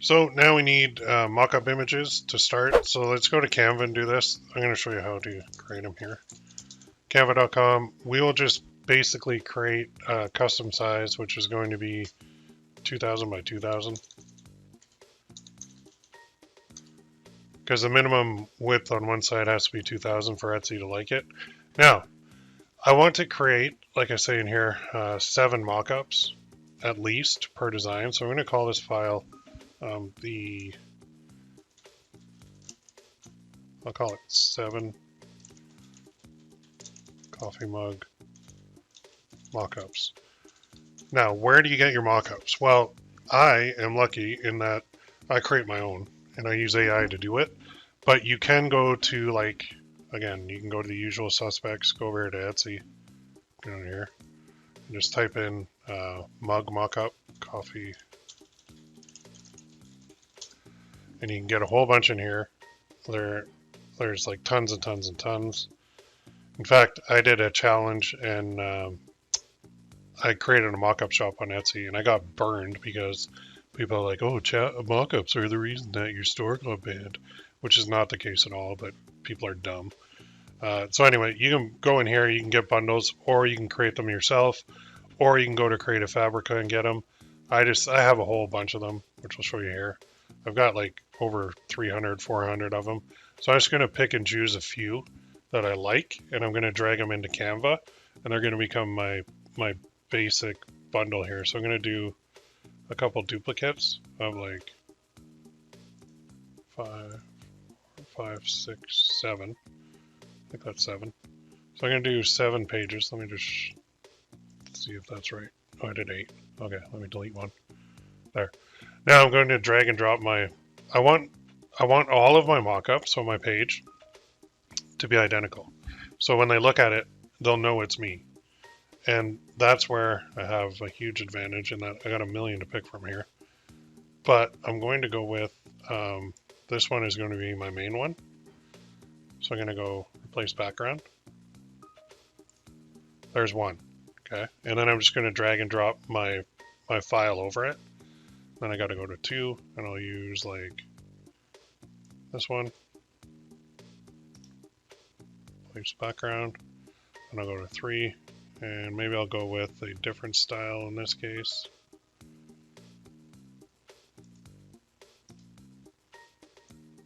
So now we need mock-up images to start. So let's go to Canva and do this. I'm going to show you how to create them here. Canva.com. We will just basically create a custom size, which is going to be 2000 by 2000. Because the minimum width on one side has to be 2000 for Etsy to like it. Now, I want to create, like I say in here, 7 mockups at least per design. So I'm going to call this file I'll call it 7 coffee mug mockups. Now, where do you get your mockups? Well, I am lucky in that I create my own and I use AI to do it. But you can go to, like, again, you can go to the usual suspects, go over here to Etsy, down here, and just type in mug mockup coffee. And you can get a whole bunch in here. There's like tons and tons and tons. In fact, I did a challenge and I created a mockup shop on Etsy and I got burned because people are like, oh, mockups are the reason that your store got banned, which is not the case at all, but people are dumb. So anyway, you can go in here, you can get bundles, or you can create them yourself, or you can go to Creative Fabrica and get them. I have a whole bunch of them, which I'll show you here. I've got like over 300, 400 of them. So I'm just going to pick and choose a few that I like, and I'm going to drag them into Canva, and they're going to become my basic bundle here. So I'm going to do a couple duplicates of like 5, 6, 7. I think that's 7. So I'm going to do 7 pages. Let me just see if that's right. Oh, I did 8. Okay, let me delete one. There. Now I'm going to drag and drop my... I want all of my mockups on my page to be identical. So when they look at it, they'll know it's me. And that's where I have a huge advantage in that I got a million to pick from here. But I'm going to go with... this one is going to be my main one. So I'm going to go replace background. There's one. Okay. And then I'm just going to drag and drop my file over it. Then I got to go to 2 and I'll use like this one. Place background. And I'll go to 3 and maybe I'll go with a different style in this case.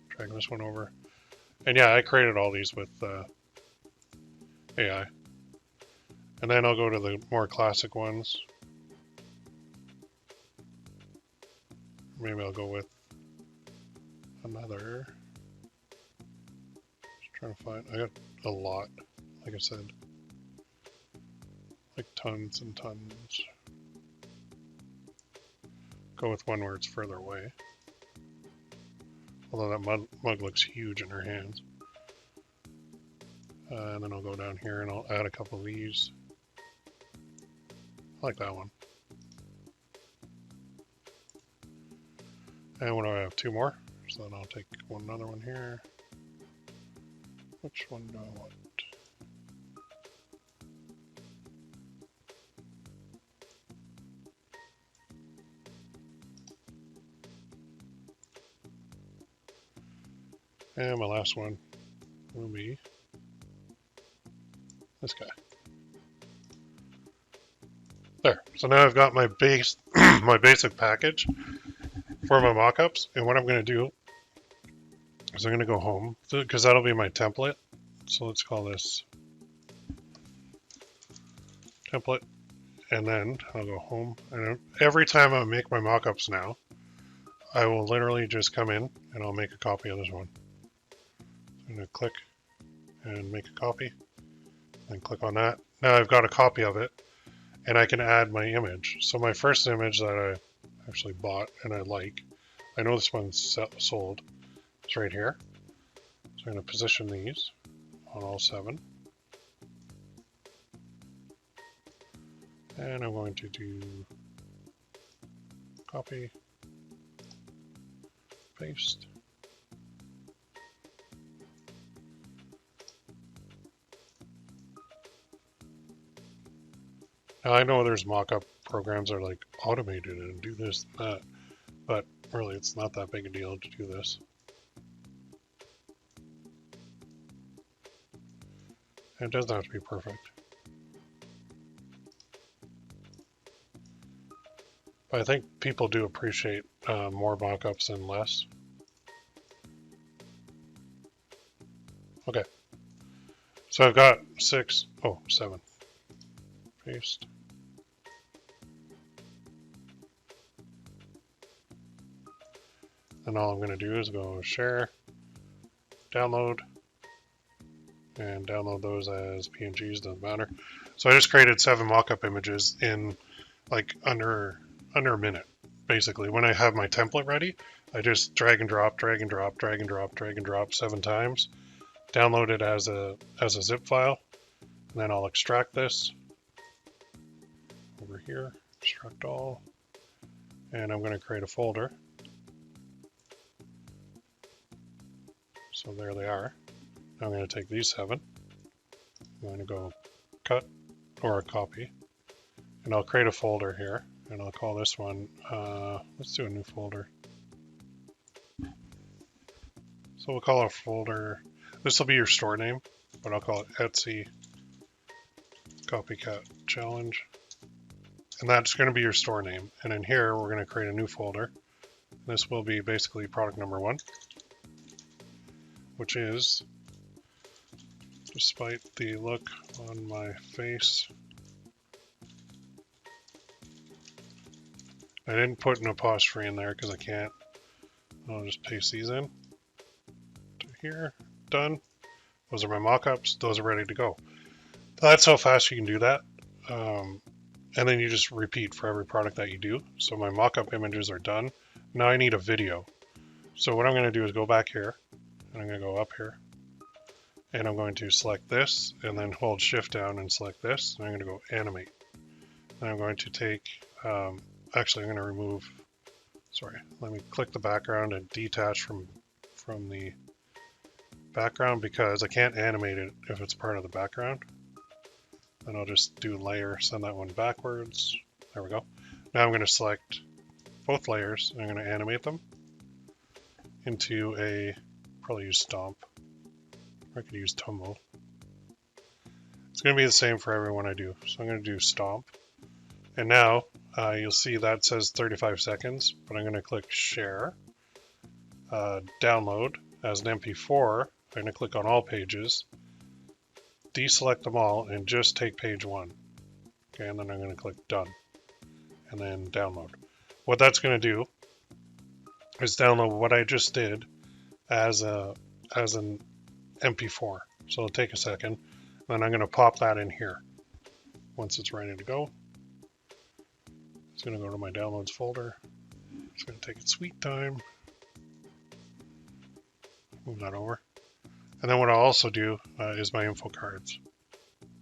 Drag this one over. And yeah, I created all these with AI. And then I'll go to the more classic ones. Maybe I'll go with another. Just trying to find. I got a lot, like I said. Like tons and tons. Go with one where it's further away. Although that mug looks huge in her hands. And then I'll go down here and I'll add a couple of these. I like that one. And what do I have? 2 more. So then I'll take another one here. Which one do I want? And my last one will be this guy. There. So now I've got my base, my basic package for my mockups. And what I'm going to do is I'm going to go home because that'll be my template. So let's call this template. And then I'll go home. And every time I make my mockups now, I will literally just come in and I'll make a copy of this one. I'm going to click and make a copy. And click on that. Now I've got a copy of it. And I can add my image. So my first image that I actually bought and I like, I know this one's sold, it's right here. So I'm going to position these on all 7. And I'm going to do copy, paste. Now I know there's mock-up programs that are like automated and do this and that, but really, it's not that big a deal to do this. It doesn't have to be perfect. But I think people do appreciate more mock-ups than less. Okay. So I've got 7. Paste. And all I'm going to do is go share, download, and download those as PNGs, doesn't matter. So I just created 7 mockup images in like under a minute, basically. When I have my template ready, I just drag and drop, drag and drop, drag and drop, drag and drop 7 times, download it as a zip file, and then I'll extract this over here, extract all, and I'm going to create a folder. So there they are. Now I'm going to take these 7. I'm going to go cut or copy, and I'll create a folder here, and I'll call this one, let's do a new folder. So we'll call a folder, this will be your store name, but I'll call it Etsy Copycat Challenge. And that's going to be your store name. And in here, we're going to create a new folder. This will be basically product number 1, which is, despite the look on my face, I didn't put an apostrophe in there because I can't. I'll just paste these in to here. Done. Those are my mockups. Those are ready to go. That's how fast you can do that. And then you just repeat for every product that you do. So my mockup images are done. Now I need a video. So what I'm going to do is go back here, and I'm going to go up here, and I'm going to select this, and then hold Shift down and select this, and I'm going to go animate. And I'm going to take, actually I'm going to remove, let me click the background and detach from the background because I can't animate it if it's part of the background. Then I'll just do layer, send that one backwards. There we go. Now I'm going to select both layers. I'm going to animate them into probably use Stomp. Or I could use Tumble. It's going to be the same for every one I do. So I'm going to do Stomp. And now you'll see that says 35 seconds, but I'm going to click Share, Download as an MP4. I'm going to click on all pages, deselect them all, and just take page 1. Okay, and then I'm going to click Done, and then Download. What that's going to do is download what I just did as an MP4. So it'll take a second, and then I'm going to pop that in here. Once it's ready to go, it's going to go to my downloads folder. It's going to take its sweet time. Move that over. And then what I'll also do is my info cards.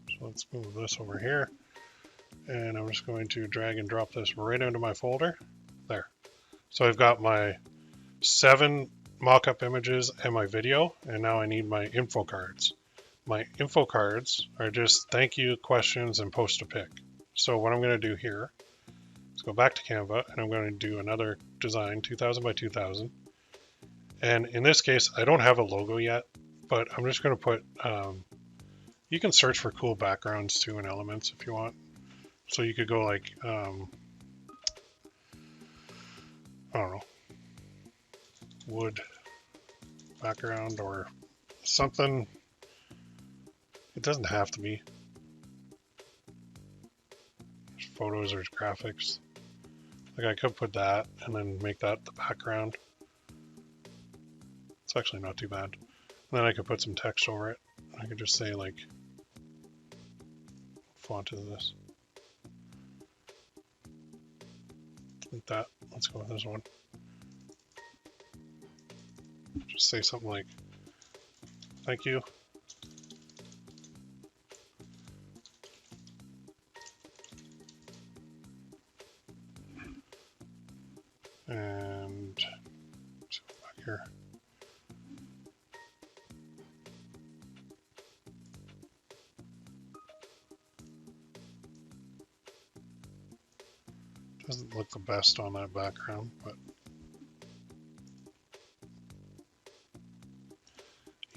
So let's move this over here. And I'm just going to drag and drop this right into my folder. There. So I've got my 7 mock-up images and my video, and now I need my info cards. My info cards are just thank you, questions, and post a pic. So what I'm going to do here is go back to Canva, and I'm going to do another design, 2000 by 2000. And in this case, I don't have a logo yet, but I'm just going to put, you can search for cool backgrounds too in Elements if you want. So you could go like, I don't know, wood background or something. It doesn't have to be. Photos or graphics. Like I could put that and then make that the background. It's actually not too bad. And then I could put some text over it. I could just say like, font is this? Like that. Let's go with this one. Just say something like, thank you. And let's go back here. Doesn't look the best on that background, but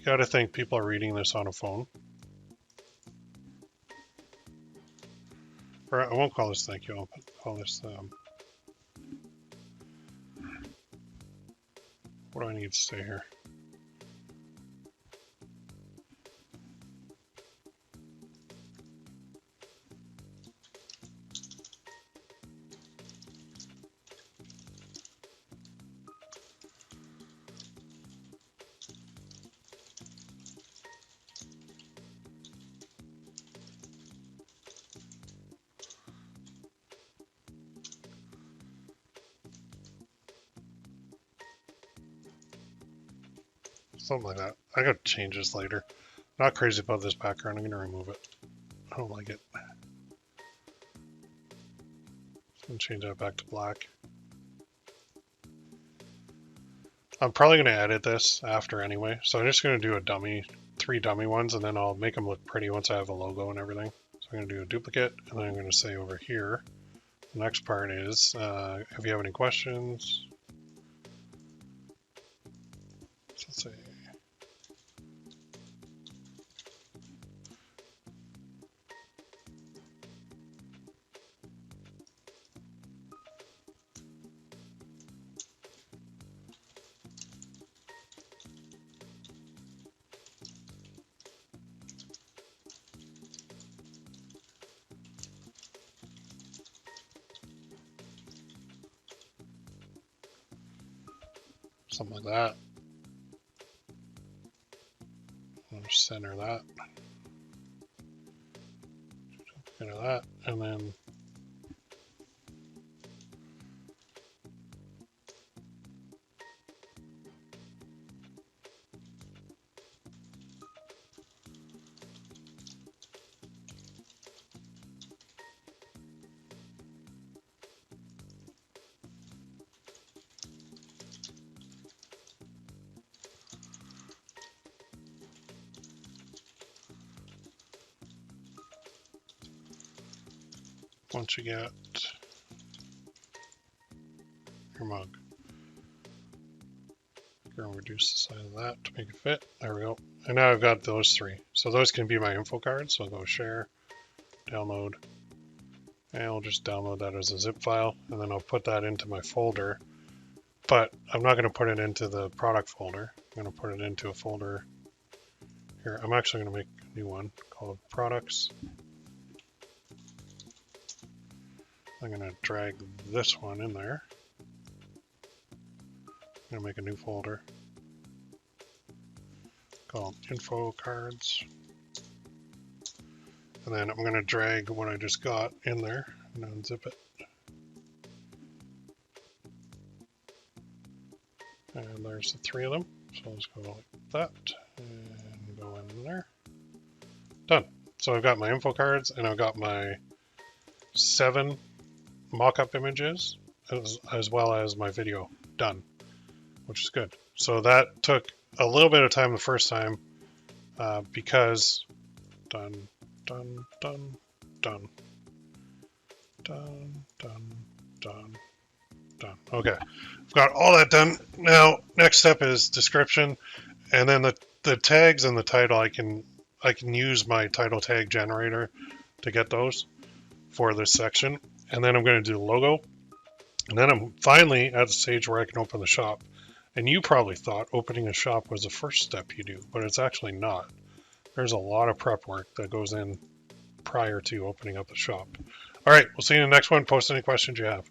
You got to think people are reading this on a phone. Or I won't call this thank you. I'll call this. What do I need to say here? Something like that. I gotta change this later. Not crazy about this background. I'm gonna remove it. I don't like it. I'm gonna change that back to black. I'm probably gonna edit this after anyway, so I'm just gonna do three dummy ones, and then I'll make them look pretty once I have a logo and everything. So I'm gonna do a duplicate, and then I'm gonna say over here, the next part is, if you have any questions, so let's say, something like that. I'll center that. Into that, and then once you get your mug, you're gonna reduce the size of that to make it fit. There we go. And now I've got those three. So those can be my info cards. So I'll go share, download, and I'll just download that as a zip file, and then I'll put that into my folder. But I'm not gonna put it into the product folder. I'm gonna put it into a folder here. I'm actually gonna make a new one called products. I'm gonna drag this one in there. I'm gonna make a new folder called info cards. And then I'm gonna drag what I just got in there and unzip it. And there's the three of them. So let's go like that and go in there. Done. So I've got my info cards and I've got my 7 mock-up images as well as my video done, which is good. So that took a little bit of time the first time because done. Okay, I've got all that done. Now, next step is description, and then the tags and the title. I can use my title tag generator to get those for this section, and then I'm going to do the logo, and then I'm finally at the stage where I can open the shop. And you probably thought opening a shop was the first step you do, but it's actually not. There's a lot of prep work that goes in prior to opening up the shop. All right, we'll see you in the next one. Post any questions you have.